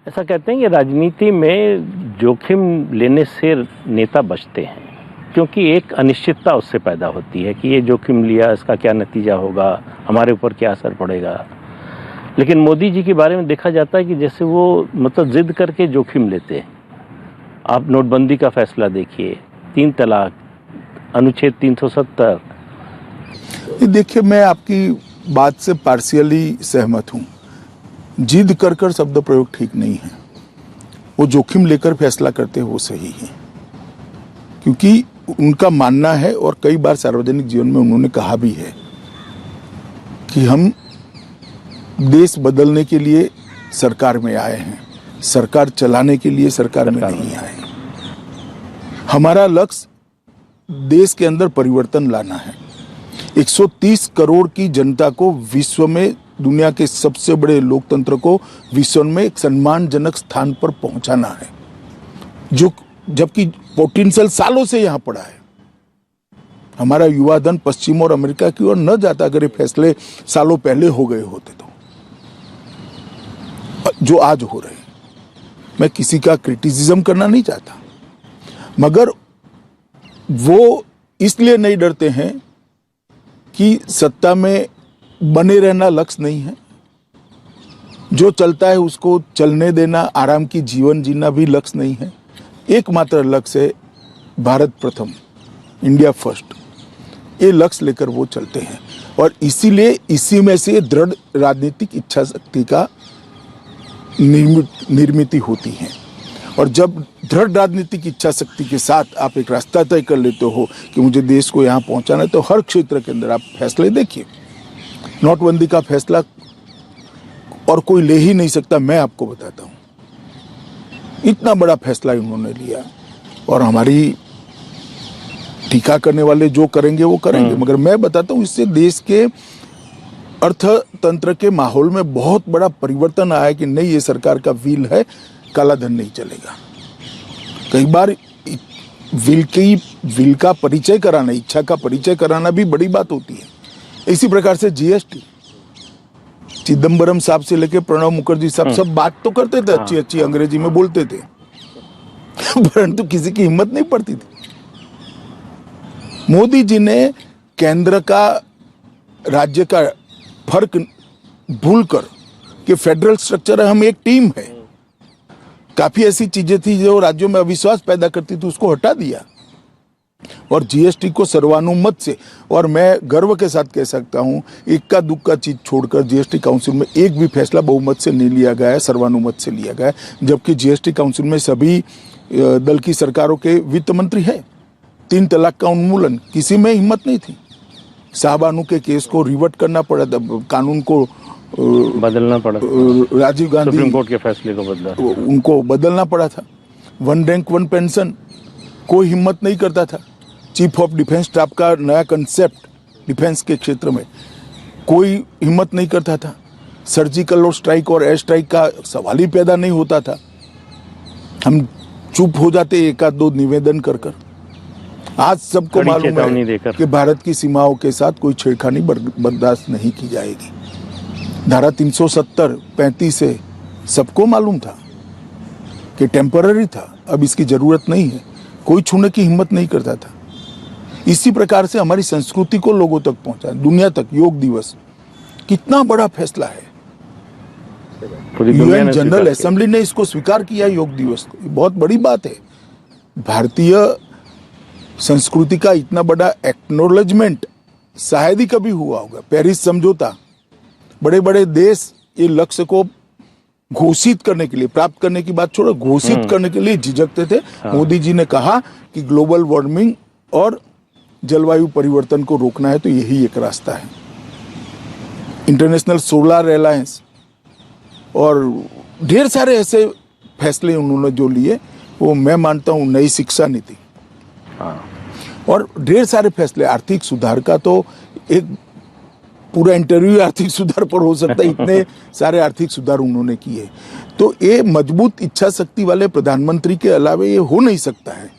ऐसा कहते हैं कि राजनीति में जोखिम लेने से नेता बचते हैं, क्योंकि एक अनिश्चितता उससे पैदा होती है कि ये जोखिम लिया, इसका क्या नतीजा होगा, हमारे ऊपर क्या असर पड़ेगा। लेकिन मोदी जी के बारे में देखा जाता है कि जैसे वो मतलब जिद करके जोखिम लेते हैं। आप नोटबंदी का फैसला देखिए, 3 तलाक, अनुच्छेद 370। देखिए, मैं आपकी बात से पार्शियली सहमत हूँ। जिद कर कर शब्द प्रयोग ठीक नहीं है। वो जोखिम लेकर फैसला करते हैं, वो सही है, क्योंकि उनका मानना है और कई बार सार्वजनिक जीवन में उन्होंने कहा भी है कि हम देश बदलने के लिए सरकार में आए हैं, सरकार चलाने के लिए सरकार में नहीं आए। हमारा लक्ष्य देश के अंदर परिवर्तन लाना है। 130 करोड़ की जनता को विश्व में, दुनिया के सबसे बड़े लोकतंत्र को विश्व में एक सम्मानजनक स्थान पर पहुंचाना है, जो जबकि पोटेंशियल सालों से यहां पड़ा है। हमारा युवा धन पश्चिम और अमेरिका की ओर न जाता अगर ये फैसले सालों पहले हो गए होते तो, जो आज हो रहे हैं। मैं किसी का क्रिटिसिज्म करना नहीं चाहता, मगर वो इसलिए नहीं डरते हैं कि सत्ता में बने रहना लक्ष्य नहीं है। जो चलता है उसको चलने देना, आराम की जीवन जीना भी लक्ष्य नहीं है। एकमात्र लक्ष्य है भारत प्रथम, इंडिया फर्स्ट। ये लक्ष्य लेकर वो चलते हैं और इसीलिए इसी में से दृढ़ राजनीतिक इच्छा शक्ति का निर्मित होती है। और जब दृढ़ राजनीतिक इच्छा शक्ति के साथ आप एक रास्ता तय कर लेते हो कि मुझे देश को यहाँ पहुँचाना है, तो हर क्षेत्र के अंदर आप फैसले देखिए। नोटबंदी का फैसला और कोई ले ही नहीं सकता, मैं आपको बताता हूँ। इतना बड़ा फैसला उन्होंने लिया और हमारी टीका करने वाले जो करेंगे वो करेंगे, मगर मैं बताता हूँ इससे देश के अर्थतंत्र के माहौल में बहुत बड़ा परिवर्तन आया कि नहीं, ये सरकार का व्हील है, काला धन नहीं चलेगा। कई बार व्हील का परिचय कराना, इच्छा का परिचय कराना भी बड़ी बात होती है। इसी प्रकार से जीएसटी, चिदम्बरम साहब से लेके प्रणब मुखर्जी साहब सब बात तो करते थे, अच्छी अच्छी अंग्रेजी में बोलते थे, परंतु किसी की हिम्मत नहीं पड़ती थी। मोदी जी ने केंद्र का राज्य का फर्क भूलकर कि फेडरल स्ट्रक्चर है, हम एक टीम है, काफी ऐसी चीजें थी जो राज्यों में अविश्वास पैदा करती थी, उसको हटा दिया और जीएसटी को सर्वानुमत से, और मैं गर्व के साथ कह सकता हूं इक्का दुक्का चीज छोड़कर जीएसटी काउंसिल में एक भी फैसला बहुमत से नहीं लिया गया है, सर्वानुमत से लिया गया है। जबकि जीएसटी काउंसिल में सभी दल की सरकारों के वित्त मंत्री हैं। 3 तलाक का उन्मूलन, किसी में हिम्मत नहीं थी। शाहबानू के केस को रिवर्ट करना पड़ा था, कानून को बदलना पड़ा, राजीव गांधी सुप्रीम कोर्ट के फैसले को बदला, उनको बदलना पड़ा था। 1 रैंक 1 पेंशन, कोई हिम्मत नहीं करता था। चीफ ऑफ डिफेंस स्टाफ का नया कंसेप्ट डिफेंस के क्षेत्र में, कोई हिम्मत नहीं करता था। सर्जिकल और स्ट्राइक और एयर स्ट्राइक का सवाल ही पैदा नहीं होता था। हम चुप हो जाते एक आध दो निवेदन कर कर। आज सबको मालूम है कि भारत की सीमाओं के साथ कोई छेड़खानी बर्दाश्त नहीं की जाएगी। धारा 370, 35 से सबको मालूम था कि टेम्पररी था, अब इसकी जरूरत नहीं है। कोई छूने की हिम्मत नहीं करता था। इसी प्रकार से हमारी संस्कृति को लोगों तक पहुंचा, दुनिया तक। योग दिवस कितना बड़ा फैसला है, यूएन जनरल असेंबली ने इसको स्वीकार किया। योग दिवस बहुत बड़ी बात है। भारतीय संस्कृति का इतना बड़ा एक्नॉलेजमेंट शायद ही कभी हुआ होगा। पेरिस समझौता, बड़े बड़े देश ये लक्ष्य को घोषित करने के लिए, प्राप्त करने की बात छोड़ो, घोषित करने के लिए झिझकते थे। मोदी जी ने कहा कि ग्लोबल वार्मिंग और जलवायु परिवर्तन को रोकना है तो यही एक रास्ता है। इंटरनेशनल सोलर अलायंस और ढेर सारे ऐसे फैसले उन्होंने जो लिए, वो मैं मानता हूँ नई शिक्षा नीति और ढेर सारे फैसले। आर्थिक सुधार का तो एक पूरा इंटरव्यू आर्थिक सुधार पर हो सकता है, इतने सारे आर्थिक सुधार उन्होंने किए। तो ये मजबूत इच्छा शक्ति वाले प्रधानमंत्री के अलावा ये हो नहीं सकता है।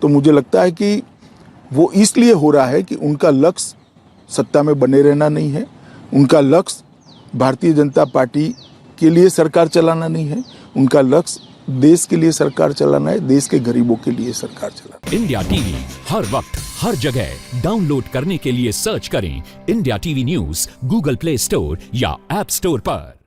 तो मुझे लगता है कि वो इसलिए हो रहा है कि उनका लक्ष्य सत्ता में बने रहना नहीं है, उनका लक्ष्य भारतीय जनता पार्टी के लिए सरकार चलाना नहीं है, उनका लक्ष्य देश के लिए सरकार चलाना है, देश के गरीबों के लिए सरकार चलाना है। इंडिया टीवी हर वक्त हर जगह डाउनलोड करने के लिए सर्च करें India TV news Google play store या ऐप स्टोर पर।